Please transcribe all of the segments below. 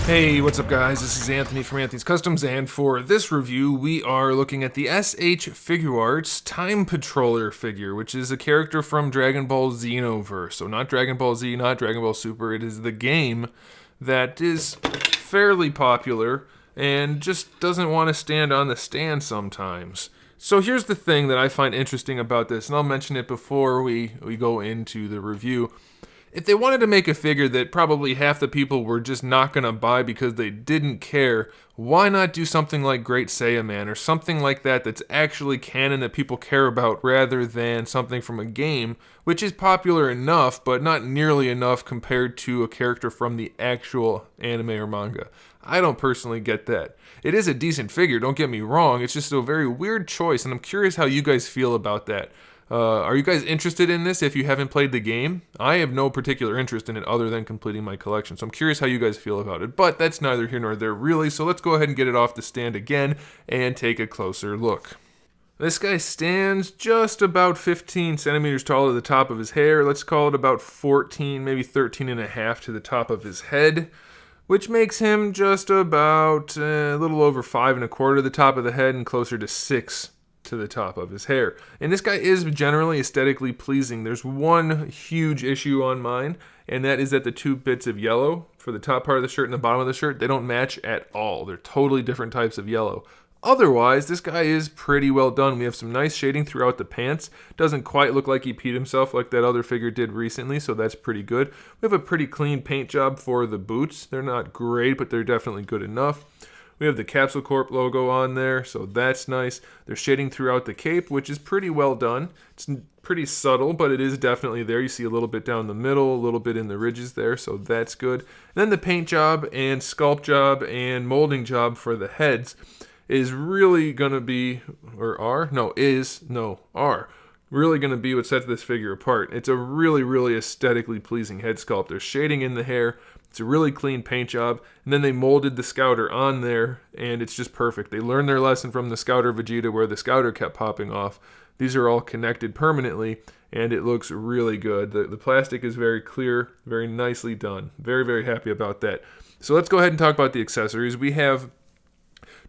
Hey, what's up guys? This is Anthony from AnthonysCustoms, and for this review, we are looking at the SH Figuarts Time Patroller figure, which is a character from Dragon Ball Xenoverse. So not Dragon Ball Z, not Dragon Ball Super, it is the game that is fairly popular and just doesn't want to stand on the stand sometimes. So here's the thing that I find interesting about this, and I'll mention it before we go into the review. If they wanted to make a figure that probably half the people were just not going to buy because they didn't care, why not do something like Great Saiyaman or something like that that's actually canon that people care about rather than something from a game, which is popular enough, but not nearly enough compared to a character from the actual anime or manga. I don't personally get that. It is a decent figure, don't get me wrong, it's just a very weird choice, and I'm curious how you guys feel about that. Are you guys interested in this if you haven't played the game? I have no particular interest in it other than completing my collection, so I'm curious how you guys feel about it, but that's neither here nor there really, so let's go ahead and get it off the stand again and take a closer look. This guy stands just about 15 centimeters tall to the top of his hair. Let's call it about 14, maybe 13 and a half to the top of his head, which makes him just about a little over 5 1/4 to the top of the head and closer to 6 to the top of his hair. And this guy is generally aesthetically pleasing. There's one huge issue on mine, and that is that the two bits of yellow for the top part of the shirt and the bottom of the shirt, they don't match at all. They're totally different types of yellow. Otherwise, this guy is pretty well done. We have some nice shading throughout the pants. Doesn't quite look like he peed himself like that other figure did recently, so that's pretty good. We have a pretty clean paint job for the boots. They're not great, but they're definitely good enough. We have the Capsule Corp logo on there, so that's nice. There's shading throughout the cape, which is pretty well done. It's pretty subtle, but it is definitely there. You see a little bit down the middle, a little bit in the ridges there, so that's good. And then the paint job and sculpt job and molding job for the heads is really going to be, are really going to be what sets this figure apart. It's a really aesthetically pleasing head sculpt. There's shading in the hair. It's a really clean paint job, and then they molded the Scouter on there, and it's just perfect. They learned their lesson from the Scouter Vegeta where the Scouter kept popping off. These are all connected permanently, and it looks really good. The plastic is very clear, very nicely done. Very happy about that. So let's go ahead and talk about the accessories. We have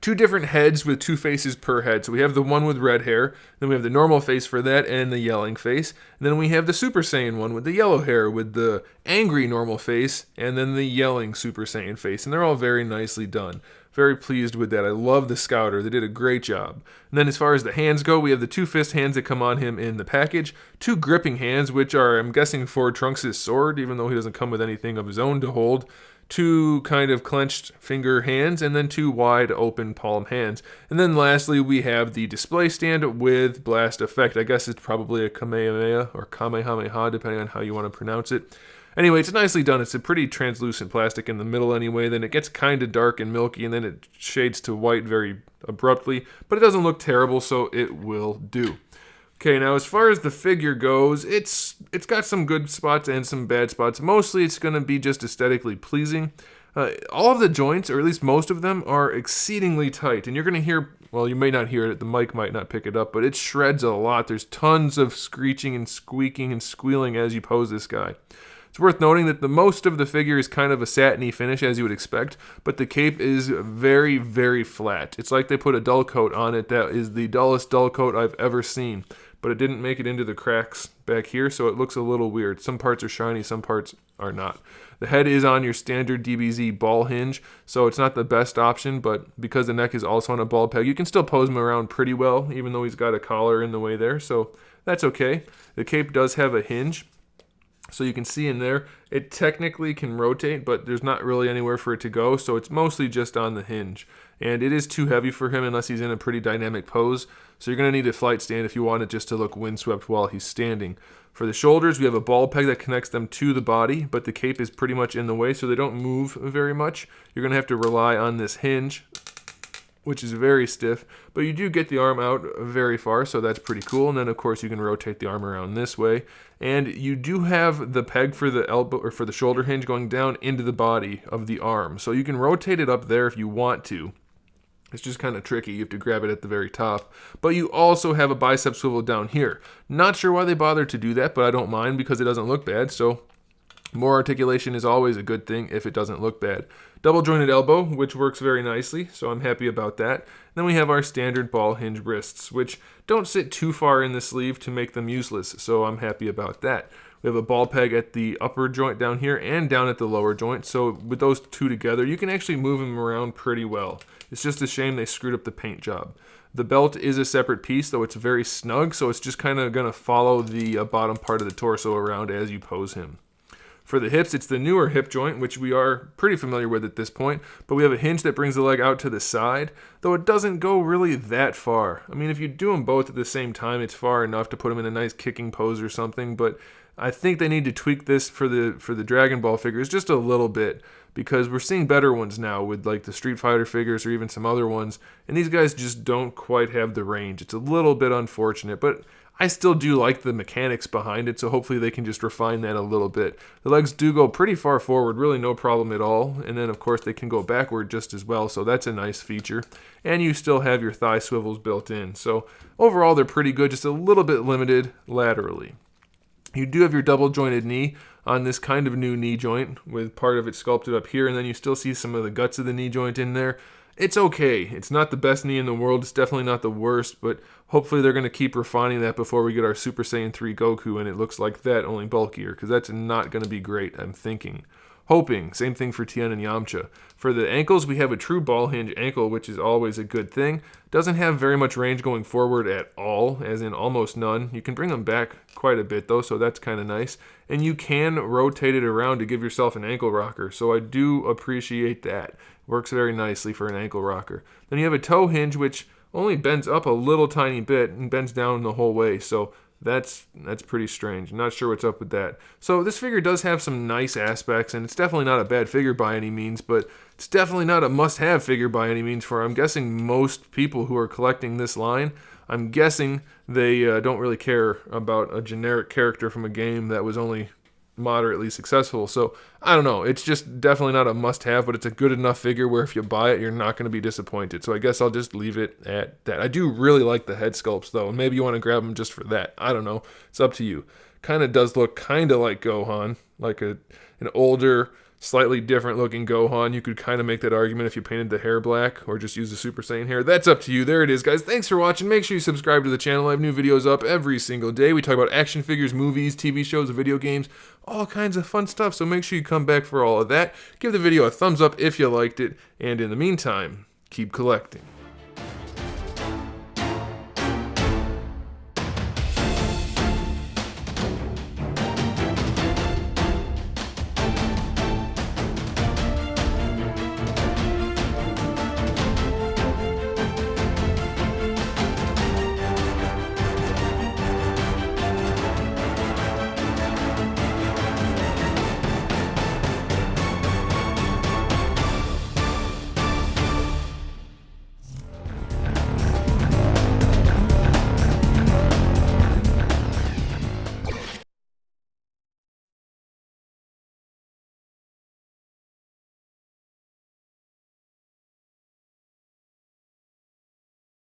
two different heads with two faces per head. So we have the one with red hair, then we have the normal face for that and the yelling face, and then we have the Super Saiyan one with the yellow hair with the angry normal face and then the yelling Super Saiyan face, and they're all very nicely done. Very pleased with that. I love the Scouter. They did a great job. And then as far as the hands go, we have the two fist hands that come on him in the package, two gripping hands, which are, I'm guessing, for Trunks' sword, even though he doesn't come with anything of his own to hold, two kind of clenched finger hands, and then two wide open palm hands. And then lastly, we have the display stand with blast effect. I guess it's probably a Kamehameha or Kamehameha, depending on how you want to pronounce it. Anyway, it's nicely done. It's a pretty translucent plastic in the middle anyway. Then it gets kind of dark and milky, and then it shades to white very abruptly. But it doesn't look terrible, so it will do. Okay, now as far as the figure goes, it's got some good spots and some bad spots. Mostly it's going to be just aesthetically pleasing. All of the joints, or at least most of them, are exceedingly tight. And you're going to hear, well, you may not hear it, the mic might not pick it up, but it shreds a lot. There's tons of screeching and squeaking and squealing as you pose this guy. It's worth noting that the most of the figure is kind of a satiny finish, as you would expect, but the cape is very flat. It's like they put a dull coat on it that is the dullest dull coat I've ever seen. But it didn't make it into the cracks back here, so it looks a little weird. Some parts are shiny, some parts are not. The head is on your standard DBZ ball hinge, so it's not the best option, but because the neck is also on a ball peg, you can still pose him around pretty well, even though he's got a collar in the way there, so that's okay. The cape does have a hinge, so you can see in there, it technically can rotate, but there's not really anywhere for it to go, so it's mostly just on the hinge. And it is too heavy for him unless he's in a pretty dynamic pose, so you're going to need a flight stand if you want it just to look windswept while he's standing. For the shoulders, we have a ball peg that connects them to the body, but the cape is pretty much in the way, so they don't move very much. You're going to have to rely on this hinge, which is very stiff, but you do get the arm out very far, so that's pretty cool. And then of course you can rotate the arm around this way, and you do have the peg for the elbow or for the shoulder hinge going down into the body of the arm, so you can rotate it up there if you want to. It's just kind of tricky. You have to grab it at the very top. But you also have a bicep swivel down here. Not sure why they bothered to do that, but I don't mind because it doesn't look bad. So More articulation is always a good thing if it doesn't look bad. Double jointed elbow, which works very nicely, so I'm happy about that. Then we have our standard ball hinge wrists, which don't sit too far in the sleeve to make them useless, so I'm happy about that. We have a ball peg at the upper joint down here and down at the lower joint, so with those two together, you can actually move them around pretty well. It's just a shame they screwed up the paint job. The belt is a separate piece, though it's very snug, so it's just kind of going to follow the bottom part of the torso around as you pose him. For the hips, it's the newer hip joint, which we are pretty familiar with at this point, but we have a hinge that brings the leg out to the side, though it doesn't go really that far. I mean, if you do them both at the same time, it's far enough to put them in a nice kicking pose or something, but I think they need to tweak this for the Dragon Ball figures just a little bit, because we're seeing better ones now with like the Street Fighter figures or even some other ones, and these guys just don't quite have the range. It's a little bit unfortunate, but I still do like the mechanics behind it, so hopefully they can just refine that a little bit. The legs do go pretty far forward, really no problem at all, and then of course they can go backward just as well, so that's a nice feature. And you still have your thigh swivels built in, so overall they're pretty good, just a little bit limited laterally. You do have your double jointed knee on this kind of new knee joint with part of it sculpted up here, and then you still see some of the guts of the knee joint in there. It's okay. It's not the best knee in the world. It's definitely not the worst, but hopefully they're going to keep refining that before we get our Super Saiyan 3 Goku and it looks like that, only bulkier, because that's not going to be great, I'm thinking. Hoping. Same thing for Tien and Yamcha. For the ankles, we have a true ball hinge ankle, which is always a good thing. Doesn't have very much range going forward at all, as in almost none. You can bring them back quite a bit though, so that's kind of nice. And you can rotate it around to give yourself an ankle rocker, so I do appreciate that. Works very nicely for an ankle rocker. Then you have a toe hinge, which only bends up a little tiny bit and bends down the whole way, so that's pretty strange. Not sure what's up with that. So this figure does have some nice aspects, and it's definitely not a bad figure by any means, but it's definitely not a must-have figure by any means for, I'm guessing, most people who are collecting this line. I'm guessing they don't really care about a generic character from a game that was only moderately successful. So I don't know, it's just definitely not a must-have, but it's a good enough figure where if you buy it, you're not going to be disappointed. So I guess I'll just leave it at that. I do really like the head sculpts though, and maybe you want to grab them just for that. I don't know, it's up to you. Kind of does look kind of like Gohan, like an older, slightly different looking Gohan. You could kind of make that argument if you painted the hair black or just use the Super Saiyan hair. That's up to you. There it is, guys. Thanks for watching. Make sure you subscribe to the channel. I have new videos up every single day. We talk about action figures, movies, TV shows, video games, all kinds of fun stuff. So make sure you come back for all of that. Give the video a thumbs up if you liked it. And in the meantime, keep collecting.